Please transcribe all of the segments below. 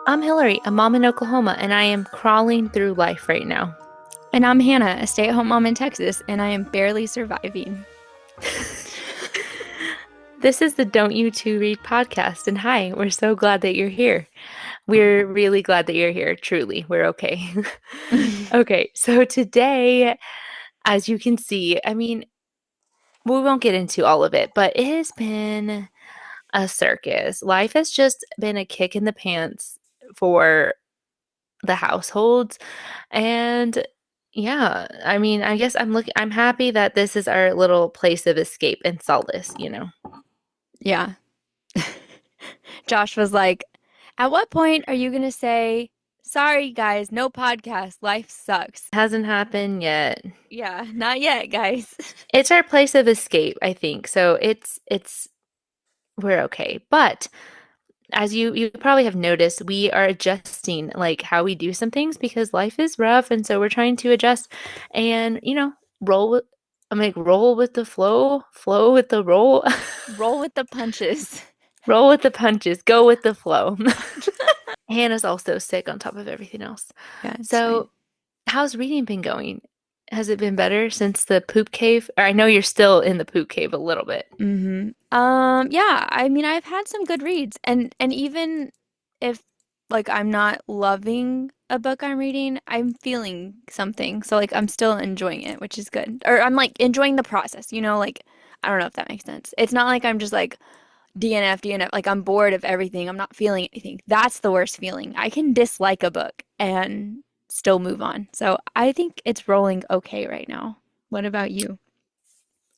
I'm Hilary, a mom in Oklahoma, and I am crawling through life right now. And I'm Hannah, a stay-at-home mom in Texas, and I am barely surviving. This is the Don't You Two Read podcast, and hi, we're so glad that you're here. We're really glad that you're here, truly. We're okay. Okay, so today, as you can see, we won't get into all of it, but it has been a circus. Life has just been a kick in the pants for the households. And yeah, I guess I'm happy that this is our little place of escape and solace. Yeah. Josh was like, at what point are you going to say, sorry, guys, no podcast, life sucks? Hasn't happened yet. Yeah, not yet, guys. It's our place of escape, I think. So it's we're okay. But as you probably have noticed, we are adjusting like how we do some things because life is rough, and so we're trying to adjust and roll with roll with the flow, flow with the roll. Roll with the punches. Roll with the punches, go with the flow. Hannah's also sick on top of everything else. Yeah, it's fine. So, how's reading been going? Has it been better since the poop cave? Or I know you're still in the poop cave a little bit. Yeah, I've had some good reads, and even if like I'm not loving a book I'm reading, I'm feeling something. So like I'm still enjoying it, which is good. Or I'm like enjoying the process, like I don't know if that makes sense. It's not like I'm just like DNF, like I'm bored of everything. I'm not feeling anything. That's the worst feeling. I can dislike a book and still move on. So I think it's rolling okay right now. What about you?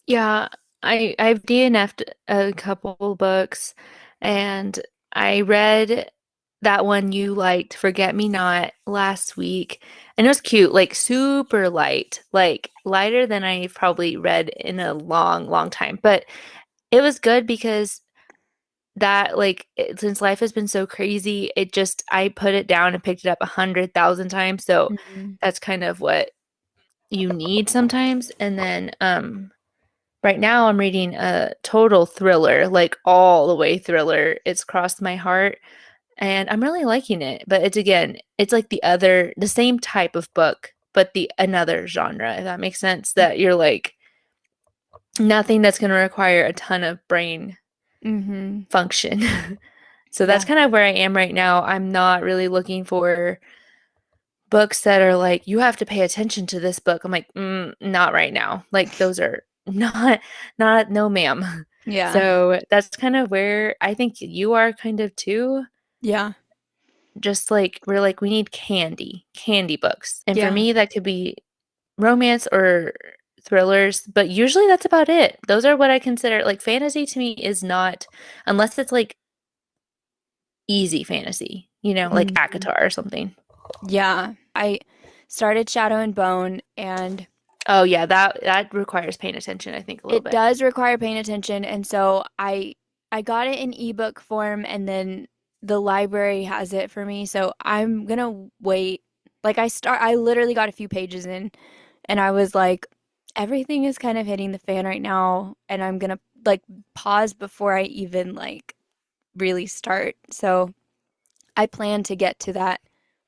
Yeah, I've DNF'd a couple books, and I read that one you liked, Forget Me Not, last week. And it was cute, like super light, like lighter than I've probably read in a long, long time. But it was good because since life has been so crazy, I put it down and picked it up 100,000 times. So Mhm. that's kind of what you need sometimes. And then right now I'm reading a total thriller, like all the way thriller. It's crossed my heart and I'm really liking it. But it's like the same type of book, but the another genre, if that makes sense, that you're like nothing that's going to require a ton of brain Mhm. function. So that's Yeah. kind of where I am right now. I'm not really looking for books that are like, you have to pay attention to this book. I'm like, not right now. Like those are not, no, ma'am. Yeah. So that's kind of where I think you are kind of too. Yeah. Just like we need candy books. And for Yeah. me, that could be romance or thrillers, but usually that's about it. Those are what I consider like fantasy to me is not, unless it's like easy fantasy, like Mhm. ACOTAR or something. Yeah. I started Shadow and Bone, and Oh yeah, that requires paying attention, I think, a little it bit. does require paying attention, and so I got it in ebook form, and then the library has it for me. So I'm gonna wait. Like I literally got a few pages in, and I was like, everything is kind of hitting the fan right now, and I'm gonna like pause before I even like really start. So I plan to get to that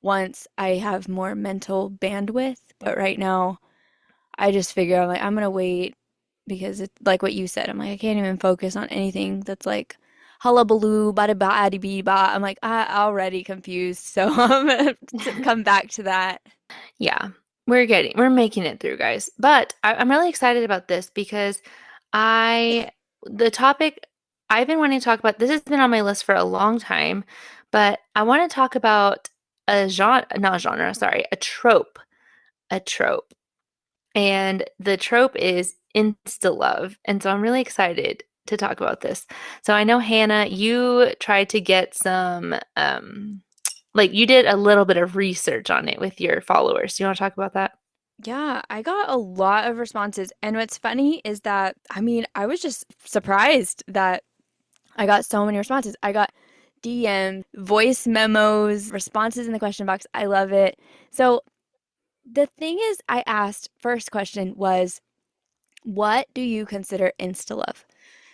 once I have more mental bandwidth, but right now I just figure I'm gonna wait because it's like what you said. I'm like I can't even focus on anything that's like hullabaloo, bada bada bee ba. I'm like already confused, so I'm gonna come back to that. Yeah, we're making it through, guys. But I'm really excited about this because the topic I've been wanting to talk about, this has been on my list for a long time, but I want to talk about not genre, sorry, a trope. And the trope is insta-love. And so I'm really excited to talk about this. So I know, Hannah, you tried to get some, like you did a little bit of research on it with your followers. Do you want to talk about that? Yeah, I got a lot of responses, and what's funny is that I was just surprised that I got so many responses. I got DM, voice memos, responses in the question box. I love it. So the thing is, I asked, first question was, what do you consider insta love?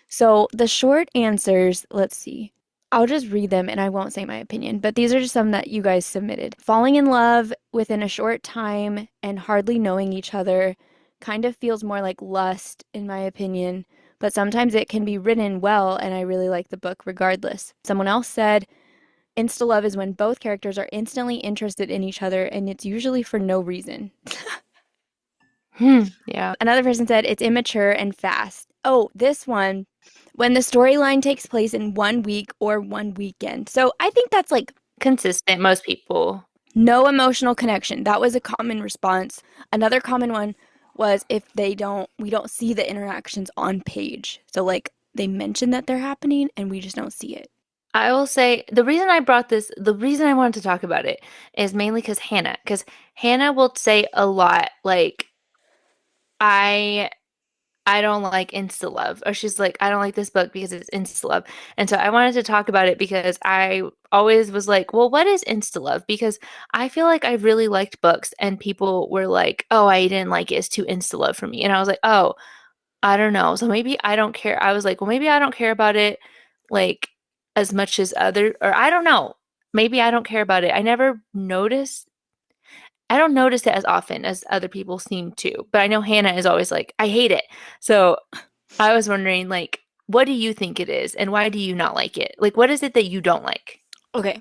So the short answers, let's see. I'll just read them and I won't say my opinion, but these are just some that you guys submitted. Falling in love within a short time and hardly knowing each other kind of feels more like lust, in my opinion, but sometimes it can be written well and I really like the book regardless. Someone else said, Insta-love is when both characters are instantly interested in each other and it's usually for no reason. Yeah. Another person said, it's immature and fast. Oh, this one, when the storyline takes place in 1 week or one weekend. So I think that's like Consistent, most people. no emotional connection. That was a common response. Another common one was if we don't see the interactions on page. So like they mention that they're happening and we just don't see it. I will say the reason I brought this, the reason I wanted to talk about it is mainly because Hannah will say a lot like, I I don't like Instalove, or she's like, I don't like this book because it's Instalove. And so I wanted to talk about it because I always was like, well, what is Instalove? Because I feel like I really liked books and people were like, oh, I didn't like it. It's too Instalove for me. And I was like, oh, I don't know. So maybe I don't care. I was like, well, maybe I don't care about it like as much as other, or I don't know. Maybe I don't care about it. I don't notice it as often as other people seem to, but I know Hannah is always like, I hate it. So I was wondering, like, what do you think it is, and why do you not like it? Like, what is it that you don't like? Okay.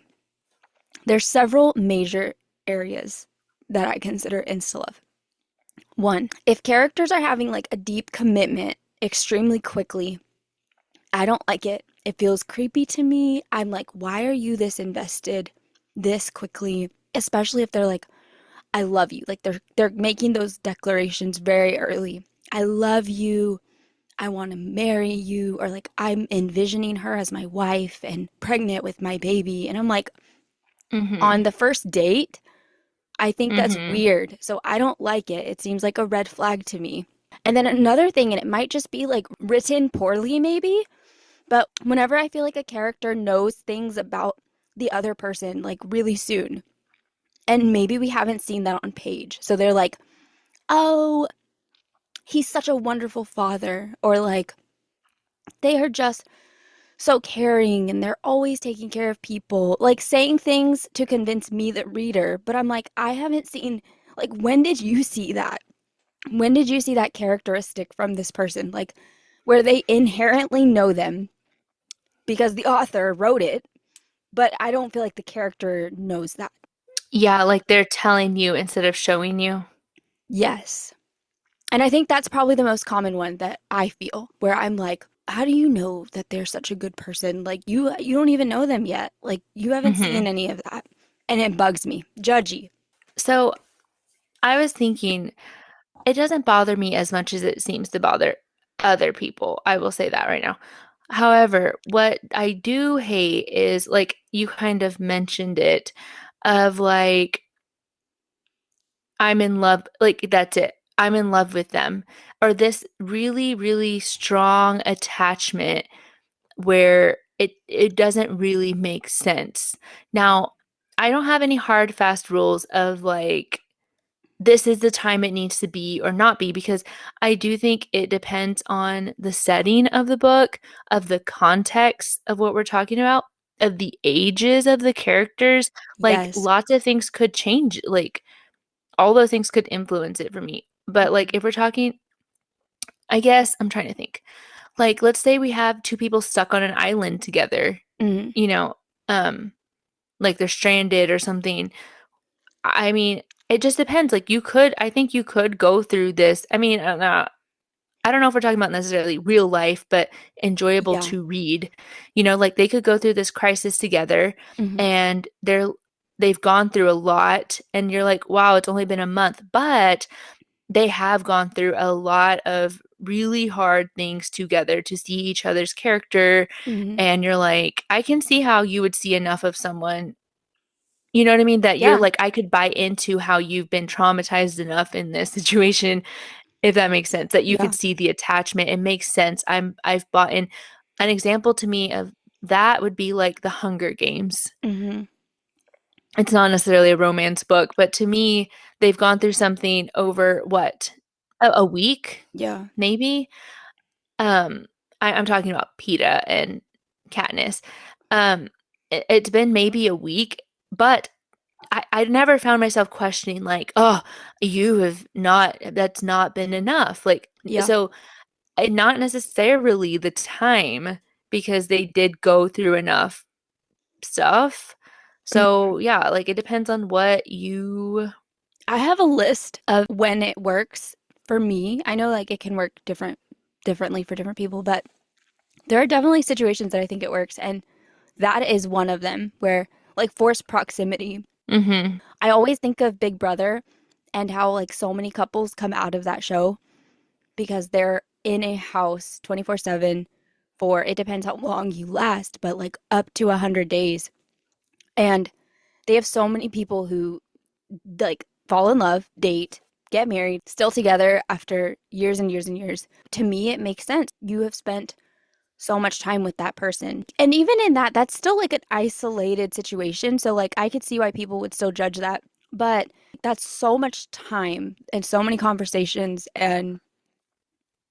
There's several major areas that I consider insta love. One, if characters are having like a deep commitment extremely quickly, I don't like it. It feels creepy to me. I'm like, why are you this invested this quickly? Especially if they're like, I love you. Like they're making those declarations very early. I love you. I want to marry you, or like I'm envisioning her as my wife and pregnant with my baby. And I'm like, Mm-hmm. on the first date, I think that's Mm-hmm. weird. So I don't like it. It seems like a red flag to me. And then another thing, and it might just be like written poorly, maybe, but whenever I feel like a character knows things about the other person, like really soon, and maybe we haven't seen that on page. So they're like, oh, he's such a wonderful father, or like, they are just so caring and they're always taking care of people, like saying things to convince me, the reader. But I'm like, I haven't seen, like, when did you see that? When did you see that characteristic from this person? Like, where they inherently know them because the author wrote it, but I don't feel like the character knows that. Yeah, like they're telling you instead of showing you. Yes. And I think that's probably the most common one that I feel, where I'm like, how do you know that they're such a good person? Like you don't even know them yet. Like you haven't Mm-hmm. seen any of that. And it bugs me. Judgy. So I was thinking, it doesn't bother me as much as it seems to bother other people. I will say that right now. However, what I do hate is like you kind of mentioned it of like I'm in love, like that's it. I'm in love with them. Or this really, really strong attachment where it doesn't really make sense. Now, I don't have any hard, fast rules of like this is the time it needs to be or not be because I do think it depends on the setting of the book, of the context of what we're talking about, of the ages of the characters. Like Yes. lots of things could change. Like all those things could influence it for me. But like Mm-hmm. if we're talking, I guess I'm trying to think. Like let's say we have two people stuck on an island together, Mm-hmm. you know, um like they're stranded or something. I mean, it just depends. Like I think you could go through this. I mean, I don't know if we're talking about necessarily real life, but enjoyable Yeah. to read. Like they could go through this crisis together Mm-hmm. and they've gone through a lot and you're like, wow, it's only been a month, but they have gone through a lot of really hard things together to see each other's character. Mm-hmm. And you're like, I can see how you would see enough of someone, you know what I mean? That you're Yeah. like, I could buy into how you've been traumatized enough in this situation, if that makes sense, that you Yeah. could see the attachment. It makes sense. I've bought in. An example to me of that would be like The Hunger Games. Mm-hmm. It's not necessarily a romance book, but to me, they've gone through something over what? A week, Yeah. maybe? Um, I'm talking about Peeta and Katniss. Um, it's been maybe a week, but I never found myself questioning like, oh, that's not been enough. Like, Yeah. so not necessarily the time because they did go through enough stuff. Mhm. So yeah, like it depends on what you. I have a list of when it works for me. I know like it can work differently for different people, but there are definitely situations that I think it works, and that is one of them where like forced proximity. Hmm. I always think of Big Brother and how like so many couples come out of that show because they're in a house 24/7 for it depends how long you last, but like up to 100 days. And they have so many people who like fall in love, date, get married, still together after years and years and years. To me, it makes sense. You have spent so much time with that person. And even in that, that's still like an isolated situation. So, like, I could see why people would still judge that. But that's so much time and so many conversations. And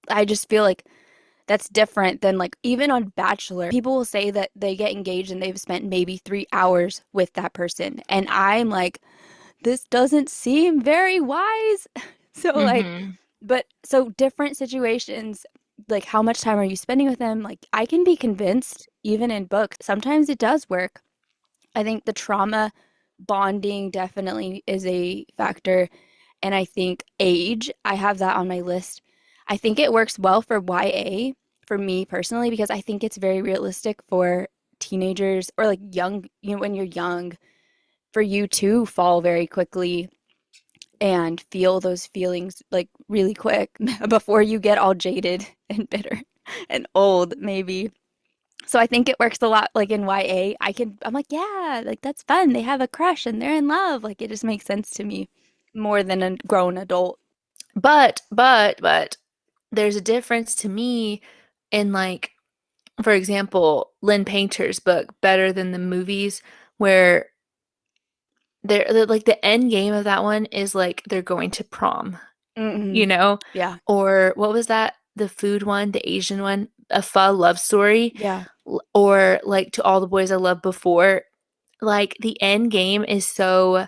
I just feel like that's different than like even on Bachelor, people will say that they get engaged and they've spent maybe 3 hours with that person. And I'm like, this doesn't seem very wise. So like, Hmm. but so different situations, like how much time are you spending with them? Like I can be convinced even in books, sometimes it does work. I think the trauma bonding definitely is a factor. And I think age, I have that on my list. I think it works well for YA for me personally because I think it's very realistic for teenagers or like young, when you're young, for you to fall very quickly and feel those feelings like really quick before you get all jaded and bitter and old, maybe. So I think it works a lot like in YA. I'm like, yeah, like that's fun. They have a crush and they're in love. Like it just makes sense to me more than a grown adult. But there's a difference to me in like, for example, Lynn Painter's book, Better Than the Movies, where like the end game of that one is like they're going to prom, Mm-hmm. you know? Yeah. Or what was that? The food one, the Asian one, a pho love story, Yeah. or like To All the Boys I Loved Before. Like the end game is so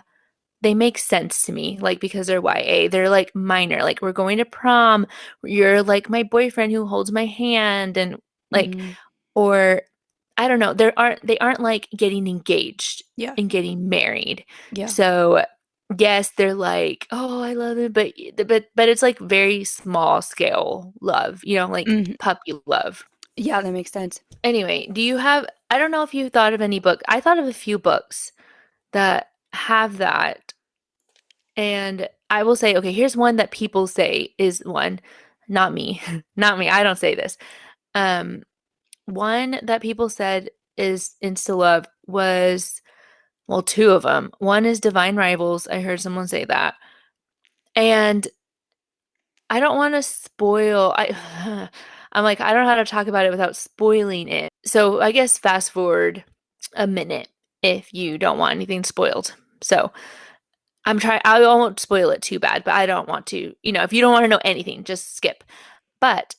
they make sense to me, like because they're YA. They're like minor, like we're going to prom. You're like my boyfriend who holds my hand, and like, Mm-hmm. or I don't know. They aren't like getting engaged Yeah. and getting married. Yeah. So yes, they're like, oh, I love it, but it's like very small scale love, like Hmm. puppy love. Yeah, that makes sense. Anyway, do you have? I don't know if you thought of any book. I thought of a few books that have that. And I will say, okay, here's one that people say is one, not me, not me. I don't say this. Um, One that people said is Instalove was, well, two of them. One is Divine Rivals. I heard someone say that. And I don't want to spoil. I'm like, I don't know how to talk about it without spoiling it. So I guess fast forward a minute if you don't want anything spoiled. So I won't spoil it too bad, but I don't want to, if you don't want to know anything, just skip. But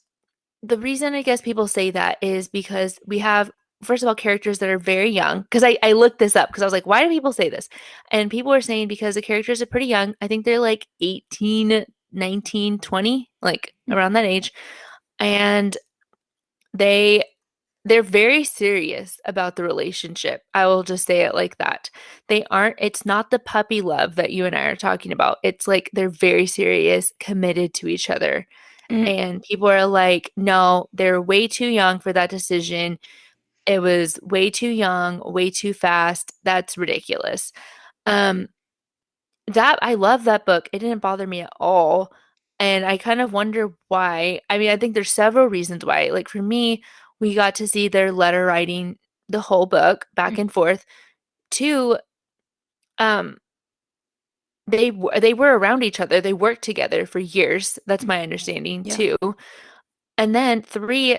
the reason I guess people say that is because we have, first of all, characters that are very young. Because I looked this up because I was like, why do people say this? And people are saying because the characters are pretty young. I think they're like 18, 19, 20, like around that age. And they they're very serious about the relationship. I will just say it like that. It's not the puppy love that you and I are talking about. It's like they're very serious, committed to each other. Mm, And people are like, no, they're way too young for that decision. It was way too young, way too fast. That's ridiculous. Um, that I love that book. It didn't bother me at all. And I kind of wonder why. I mean, I think there's several reasons why. Like for me, we got to see their letter writing the whole book back mm, and forth. Two, um, they were around each other. They worked together for years. That's my understanding yeah. too. And then three,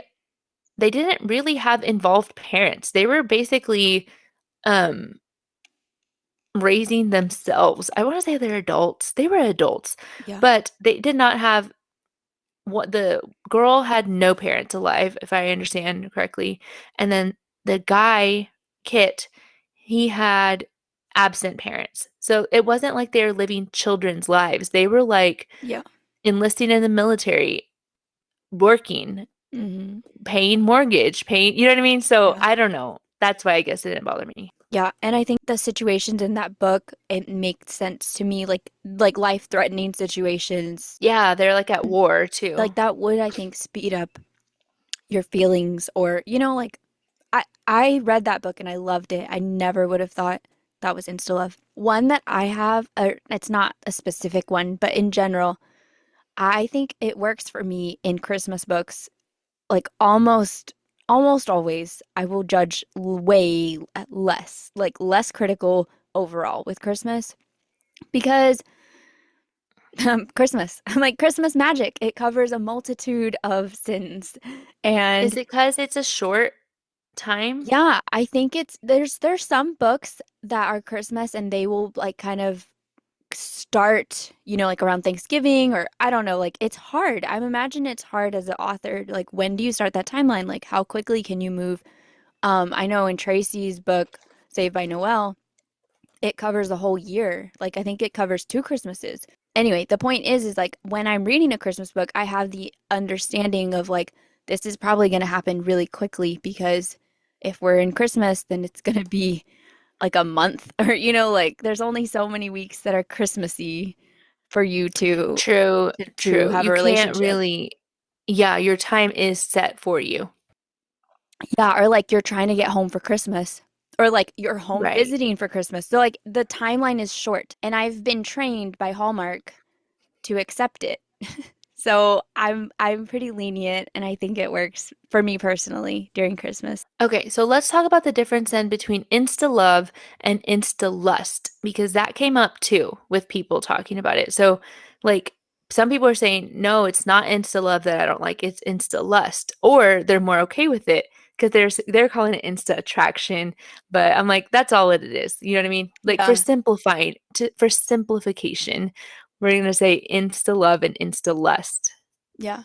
they didn't really have involved parents. They were basically um raising themselves. I want to say they're adults. They were adults, Yeah. but they did not have what the girl had no parents alive, if I understand correctly. And then the guy, Kit, he had absent parents. So it wasn't like they were living children's lives. They were like Yeah. enlisting in the military, working, Mm-hmm. paying mortgage, paying, you know what I mean? So Yeah. I don't know. That's why I guess it didn't bother me. Yeah, and I think the situations in that book, it makes sense to me, like life-threatening situations. Yeah, they're like at war too. Like that would, I think, speed up your feelings or, like I read that book and I loved it. I never would have thought that was Instalove. One that I have, it's not a specific one, but in general, I think it works for me in Christmas books. Like almost always, I will judge way less, like less critical overall with Christmas because Christmas, I'm like Christmas magic. It covers a multitude of sins. Is And it because it's a short time? yeah, I think there's some books that are Christmas and they will like kind of start, like around Thanksgiving or I don't know, like it's hard. I imagine it's hard as an author. Like when do you start that timeline? Like how quickly can you move? I know in Tracy's book, Saved by Noel, it covers a whole year. Like I think it covers two Christmases. Anyway, the point is like when I'm reading a Christmas book, I have the understanding of like this is probably going to happen really quickly because if we're in Christmas, then it's going to be like a month or like there's only so many weeks that are Christmassy for you True, to true. have a You can't relationship. really, yeah, your time is set for you. Yeah, or like you're trying to get home for Christmas, or like you're home Right. visiting for Christmas. So like the timeline is short, and I've been trained by Hallmark to accept it. So I'm pretty lenient, and I think it works for me personally during Christmas. Okay, so let's talk about the difference then between insta love and insta lust because that came up too with people talking about it. So, like, some people are saying, no, it's not insta love that I don't like, it's insta lust, or they're more okay with it because they're calling it insta attraction, but I'm like, that's all it is. You know what I mean? Like Yeah, for simplification, we're gonna say insta love and insta lust. yeah.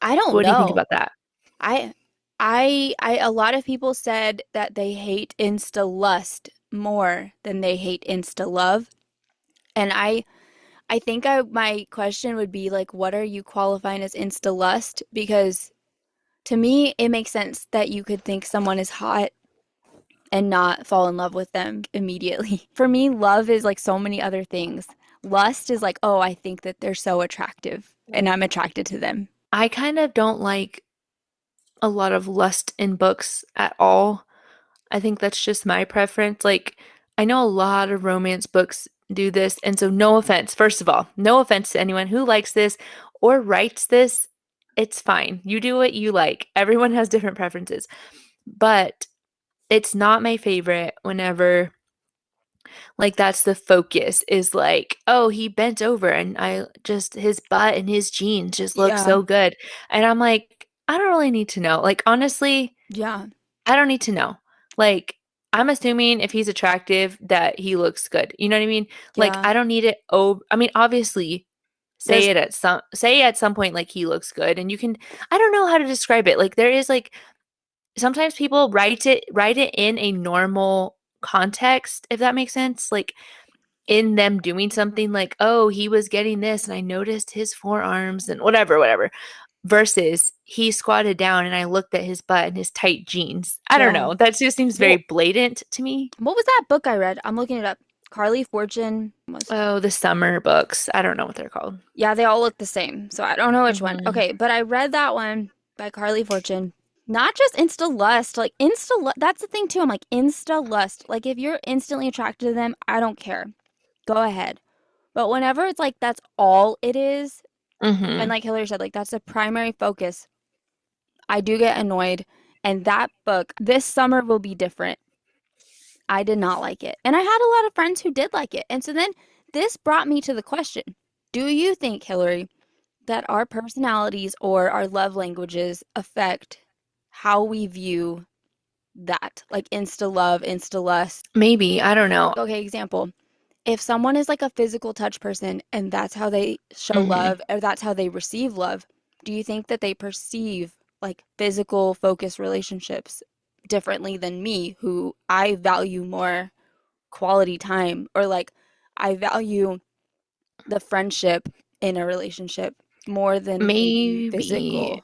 I don't What do you think know. about that? I a lot of people said that they hate Insta lust more than they hate Insta love. And I think my question would be like, what are you qualifying as Insta lust? Because to me, it makes sense that you could think someone is hot and not fall in love with them immediately. For me, love is like so many other things. Lust is like, oh, I think that they're so attractive and I'm attracted to them. I kind of don't like a lot of lust in books at all. I think that's just my preference. Like, I know a lot of romance books do this. And so, no offense, first of all, no offense to anyone who likes this or writes this. It's fine. You do what you like. Everyone has different preferences. But it's not my favorite whenever, like, that's the focus is like, oh, he bent over and his butt and his jeans just look Yeah, so good. And I'm like, I don't really need to know. Like, honestly, yeah, I don't need to know. Like, I'm assuming if he's attractive that he looks good. You know what I mean? Like, yeah. I don't need it. Oh, I mean, obviously, There's, say at some point like he looks good, and you can. I don't know how to describe it. Like, there is like sometimes people write it in a normal context, if that makes sense. Like in them doing something like, oh, he was getting this, and I noticed his forearms and whatever, whatever versus he squatted down and I looked at his butt and his tight jeans. I don't yeah. know. That just seems very Well, blatant to me. what was that book I read? I'm looking it up. Carly Fortune was. Oh, the summer books. I don't know what they're called. Yeah, they all look the same. So I don't know which one. Hmm. Okay, but I read that one by Carly Fortune. Not just Insta Lust, like Insta Lust. That's the thing too. I'm like Insta Lust. Like if you're instantly attracted to them, I don't care. Go ahead. But whenever it's like that's all it is, and Hmm. like Hillary said, like that's the primary focus, I do get annoyed. And that book this summer will be different. I did not like it. And I had a lot of friends who did like it. And so then this brought me to the question, do you think, Hillary, that our personalities or our love languages affect how we view that? Like insta love, insta lust. Maybe. I don't know. Okay, example. If someone is like a physical touch person and that's how they show Hmm. love or that's how they receive love, do you think that they perceive like physical focused relationships differently than me, who I value more quality time, or like I value the friendship in a relationship more than maybe Maybe. physical.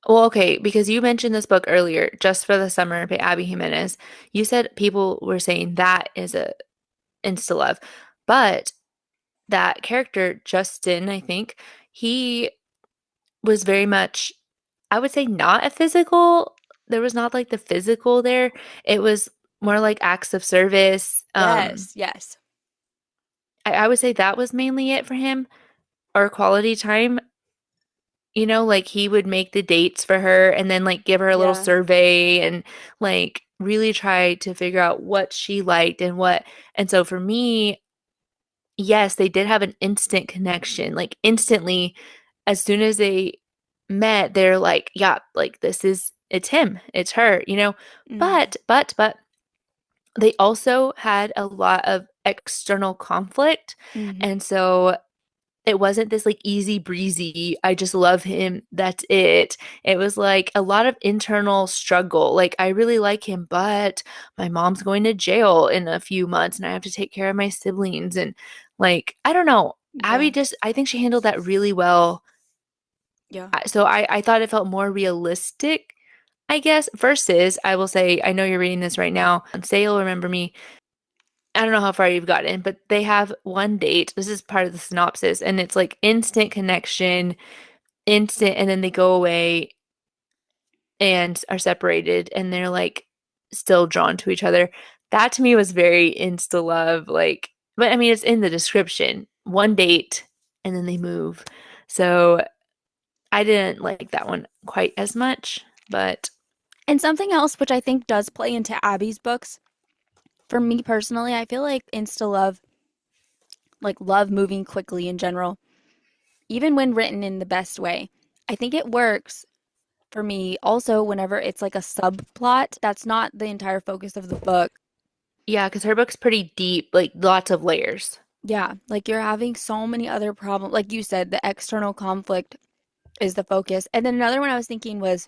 Well, okay, because you mentioned this book earlier, Just for the Summer by Abby Jimenez. You said people were saying that is a insta love, but that character, Justin, I think, he was very much, I would say, not a physical. There was not like the physical there. It was more like acts of service. Yes, yes. I would say that was mainly it for him, or quality time. Like he would make the dates for her and then like give her a little Yeah. survey and like really try to figure out what she liked and what. And so for me, yes, they did have an instant connection. Like instantly, as soon as they met, they're like, yeah, like it's him, it's her. Mm-hmm. But they also had a lot of external conflict. Mm-hmm. And so it wasn't this like easy breezy, I just love him, that's it. It was like a lot of internal struggle. Like, I really like him, but my mom's going to jail in a few months and I have to take care of my siblings. And like, I don't know. Yeah. I think she handled that really well. Yeah. So I thought it felt more realistic, I guess, versus I will say, I know you're reading this right now. Say You'll Remember Me. I don't know how far you've gotten, but they have one date. This is part of the synopsis, and it's like instant connection, instant, and then they go away and are separated, and they're like still drawn to each other. That to me was very insta love, like, but I mean, it's in the description. One date, and then they move. So I didn't like that one quite as much, but And something else which I think does play into Abby's books, for me personally, I feel like insta love, like love moving quickly in general, even when written in the best way, I think it works for me also whenever it's like a subplot that's not the entire focus of the book. yeah, because her book's pretty deep, like lots of layers. Yeah, like you're having so many other problems. Like you said, the external conflict is the focus. And then another one I was thinking was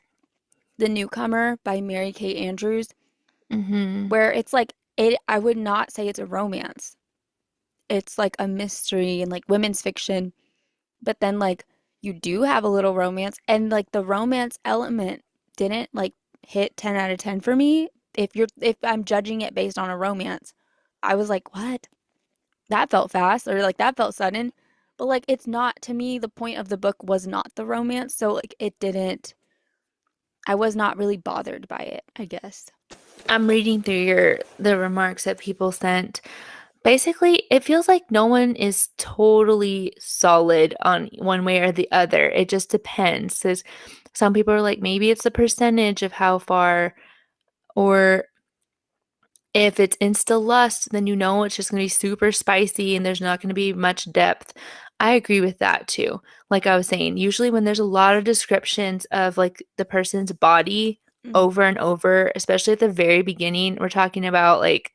The Newcomer by Mary Kay Andrews, Hmm. where it's like it I would not say it's a romance. It's like a mystery and like women's fiction, but then like you do have a little romance, and like the romance element didn't like hit 10 out of 10 for me. If I'm judging it based on a romance, I was like, "What? That felt fast," or like that felt sudden. But like it's not, to me, the point of the book was not the romance, so like it didn't, I was not really bothered by it, I guess. I'm reading through the remarks that people sent. Basically, it feels like no one is totally solid on one way or the other. It just depends. Because some people are like, maybe it's the percentage of how far, or if it's insta lust, then it's just going to be super spicy and there's not going to be much depth. I agree with that too. Like I was saying, usually when there's a lot of descriptions of like the person's body Mm-hmm. over and over, especially at the very beginning, we're talking about like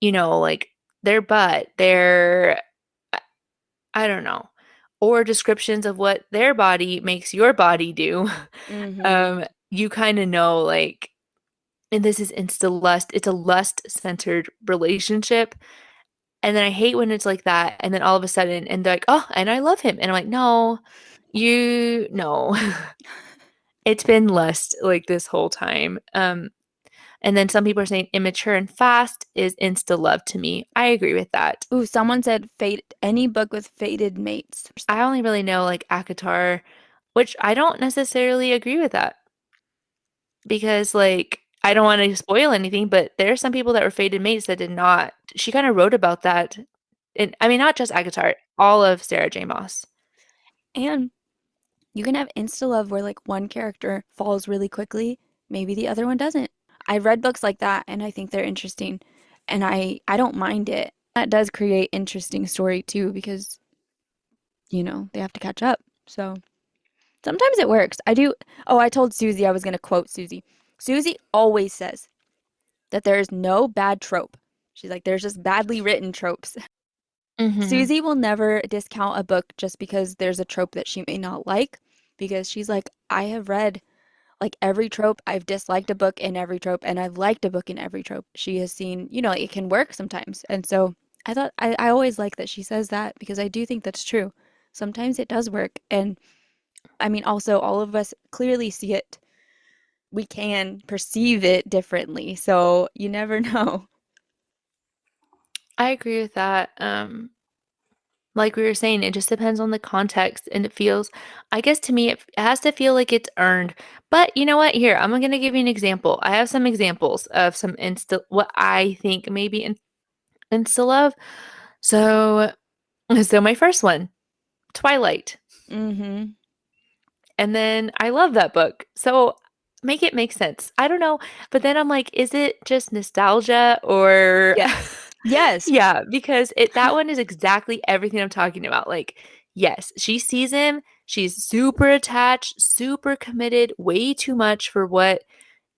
their butt, I don't know, or descriptions of what their body makes your body do. Mm-hmm. You kind of know, like, and this is insta lust. It's a lust-centered relationship. And then I hate when it's like that, and then all of a sudden, and they're like, oh, and I love him. And I'm like, no, no. It's been lust like this whole time. And then some people are saying immature and fast is insta love to me. I agree with that. Ooh, someone said fate, any book with fated mates. I only really know like Akatar, which I don't necessarily agree with that because like I don't want to spoil anything, but there are some people that were fated mates that did not. She kind of wrote about that. And I mean, not just Akatar, all of Sarah J. Maas. And you can have insta love where like one character falls really quickly, maybe the other one doesn't. I've read books like that and I think they're interesting, and I don't mind it. That does create interesting story too, because they have to catch up. So sometimes it works. I do. Oh, I told Susie I was going to quote Susie. Susie always says that there is no bad trope. She's like, there's just badly written tropes. Hmm. Susie will never discount a book just because there's a trope that she may not like, because she's like, I have read like every trope. I've disliked a book in every trope, and I've liked a book in every trope. She has seen, it can work sometimes. And so I always like that she says that because I do think that's true. Sometimes it does work. And I mean, also, all of us clearly see it. We can perceive it differently. So you never know. I agree with that. Like we were saying, it just depends on the context and it feels, I guess to me, it has to feel like it's earned. But you know what? Here, I'm going to give you an example. I have some examples of some what I think maybe insta love. So, so my first one, Twilight. Mm-hmm. And then I love that book. So make it make sense. I don't know. But then I'm like, is it just nostalgia or Yes. Yes. yeah, because that one is exactly everything I'm talking about. Like, yes, she sees him, she's super attached, super committed, way too much for what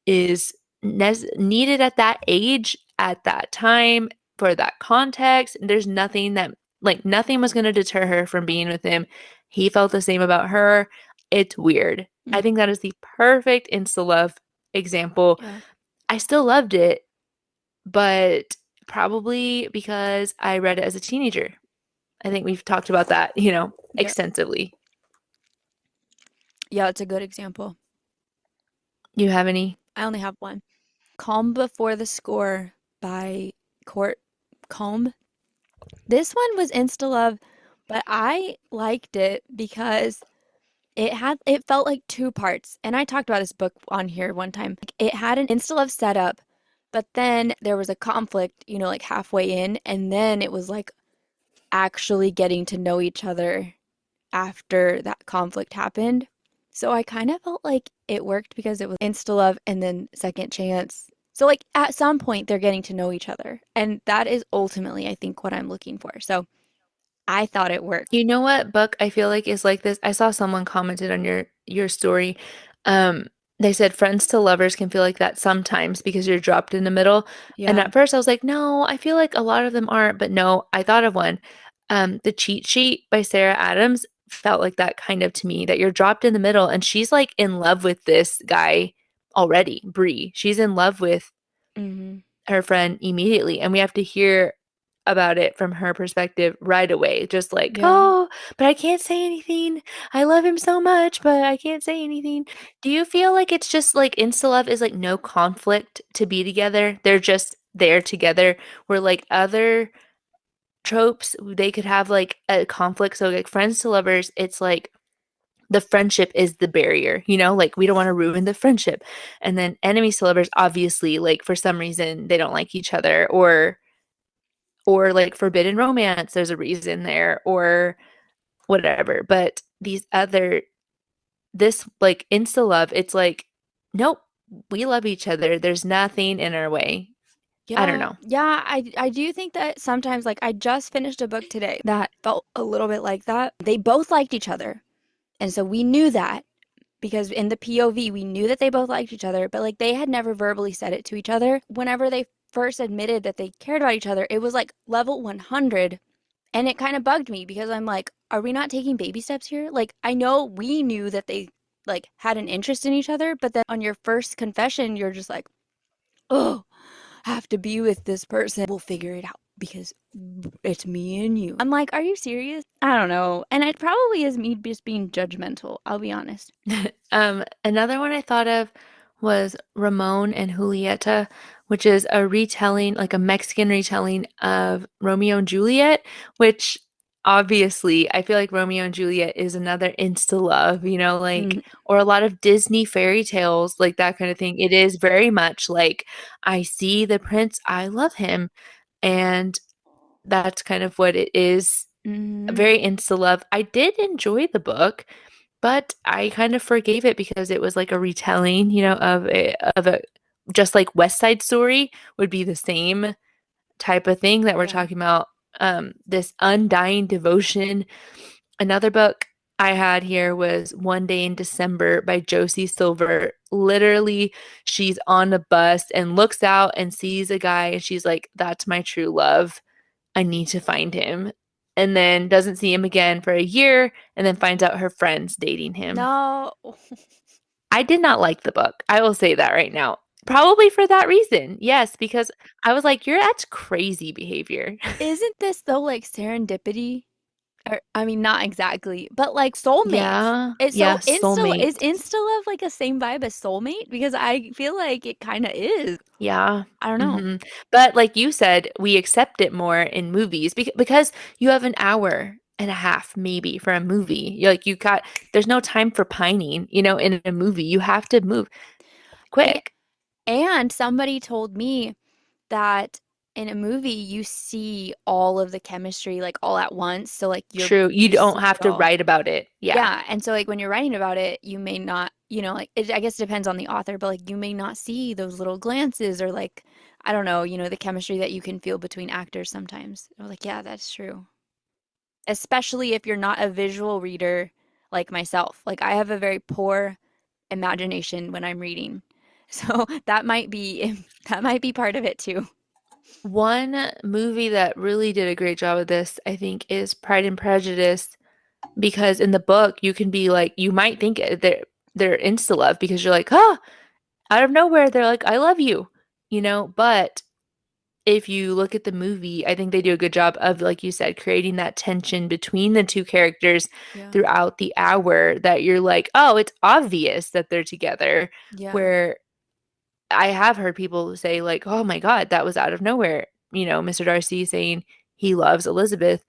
is needed at that age, at that time, for that context. There's nothing that, like, nothing was going to deter her from being with him. He felt the same about her. It's weird. I Mm, think that is the perfect insta love example. yeah. I still loved it, but probably because I read it as a teenager. I think we've talked about that, Yep. extensively. Yeah, it's a good example. You have any? I only have one. Calm Before the Score by Kort Combe. This one was Instalove, but I liked it because it felt like two parts. And I talked about this book on here one time. Like, it had an Instalove setup, but then there was a conflict, like halfway in, and then it was like actually getting to know each other after that conflict happened. So I kind of felt like it worked because it was insta love and then second chance. So like at some point they're getting to know each other. And that is ultimately I think what I'm looking for. So I thought it worked. You know what book I feel like is like this? I saw someone commented on your story. Um, they said friends to lovers can feel like that sometimes because you're dropped in the middle. And Yeah. at first I was like, no, I feel like a lot of them aren't, but no, I thought of one. The Cheat Sheet by Sarah Adams felt like that kind of to me, that you're dropped in the middle and she's like in love with this guy already, Bree. She's in love with Hmm. her friend immediately, and we have to hear about it from her perspective right away, just like, Yeah. oh, but I can't say anything, I love him so much but I can't say anything. Do you feel like it's just like insta love is like no conflict to be together, they're just there together, where like other tropes they could have like a conflict, so like friends to lovers it's like the friendship is the barrier, like we don't want to ruin the friendship. And then enemies to lovers, obviously, like for some reason they don't like each other, or like forbidden romance, there's a reason there, or whatever. But this like insta love, it's like, nope, we love each other. There's nothing in our way. I don't Yeah. know. Yeah, I do think that sometimes like I just finished a book today that felt a little bit like that. They both liked each other. And so we knew that because in the POV, we knew that they both liked each other, but like they had never verbally said it to each other. Whenever they first admitted that they cared about each other, it was like level 100. And it kind of bugged me because I'm like, are we not taking baby steps here? Like, I know we knew that they like had an interest in each other, but then on your first confession, you're just like, oh, I have to be with this person. We'll figure it out because it's me and you. I'm like, are you serious? I don't know. And it probably is me just being judgmental. I'll be honest. Another one I thought of was Ramon and Julieta, which is a retelling, like a Mexican retelling of Romeo and Juliet, which obviously I feel like Romeo and Juliet is another insta love, like, Mm, or a lot of Disney fairy tales, like that kind of thing. It is very much like I see the prince, I love him. And that's kind of what it is. mm, Very insta love. I did enjoy the book, but I kind of forgave it because it was like a retelling, of a just like West Side Story would be the same type of thing that we're yeah. talking about. This undying devotion. Another book I had here was One Day in December by Josie Silver. Literally, she's on a bus and looks out and sees a guy, and she's like, "That's my true love. I need to find him." And then doesn't see him again for a year, and then finds out her friend's dating him. No. I did not like the book. I will say that right now. Probably for that reason. Yes, because I was like, that's crazy behavior. Isn't this though like serendipity? Or I mean, not exactly, but like soulmates. Yeah. It's so Yeah, Insta is soulmate. Instalove like a same vibe as soulmate? Because I feel like it kind of is. Yeah. I don't know. hmm But like you said, we accept it more in movies because you have an hour and a half maybe for a movie. There's no time for pining, in a movie. You have to move A- quick. And somebody told me that in a movie you see all of the chemistry like all at once. So like True. You you see don't have it to all. write about it. Yeah. Yeah, and so like when you're writing about it, you may not, like I guess it depends on the author, but like you may not see those little glances or like I don't know, the chemistry that you can feel between actors sometimes. I was like, yeah, that's true. Especially if you're not a visual reader like myself. Like I have a very poor imagination when I'm reading. So that might be part of it too. One movie that really did a great job of this, I think, is Pride and Prejudice. Because in the book, you can be like, you might think they're insta love because you're like, out of nowhere, they're like, I love you, But if you look at the movie, I think they do a good job of, like you said, creating that tension between the two characters Yeah. throughout the hour that you're like, oh, it's obvious that they're together. Yeah. Where I have heard people say, like, oh my God, that was out of nowhere. Mr. Darcy saying he loves Elizabeth.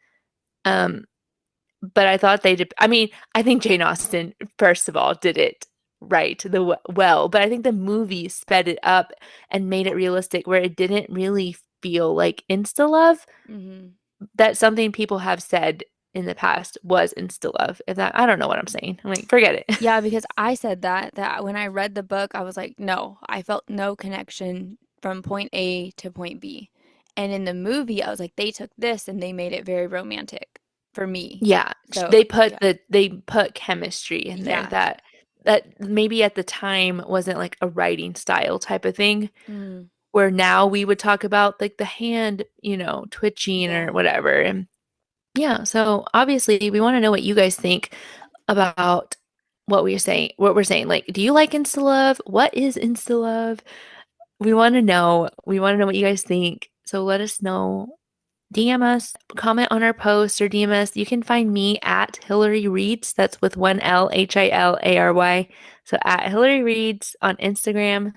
Um, but I thought they did. I mean, I think Jane Austen, first of all, did it right, well, but I think the movie sped it up and made it realistic where it didn't really feel like insta love. Hmm. That's something people have said in the past was insta love. If that, I don't know what I'm saying. I'm like, forget it. Yeah, because I said that when I read the book, I was like, no, I felt no connection from point A to point B. And in the movie, I was like, they took this and they made it very romantic for me. Yeah, So, they yeah. put chemistry in there Yeah. that maybe at the time wasn't like a writing style type of thing. Mm, Where now we would talk about like the hand, twitching or yeah. whatever. And yeah, so obviously we want to know what you guys think about what we're saying. Like, do you like Instalove? What is Instalove? We want to know. We want to know what you guys think. So let us know. DM us, comment on our post or DM us. You can find me at Hilary Reads. That's with one L, Hilary. So at Hilary Reads on Instagram.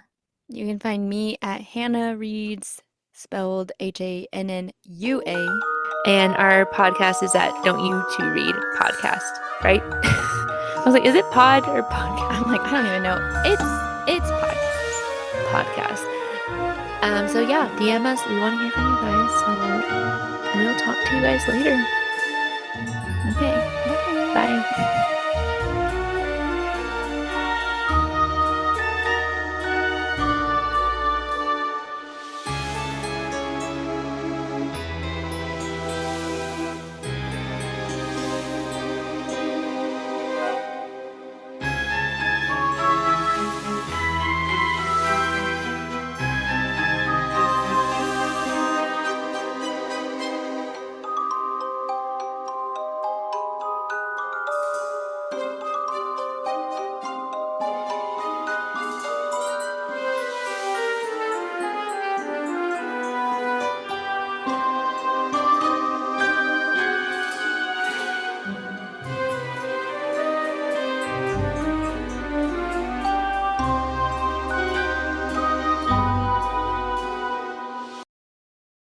You can find me at Hannah Reads, spelled Hannua. And our podcast is at Don't You Two Read Podcast, right? I was like, is it pod or I'm podcast? like, I don't even know. It's podcast. Podcast. So yeah, DM us. We want to hear from you guys. So we'll talk to you guys later. Okay. Bye. Bye.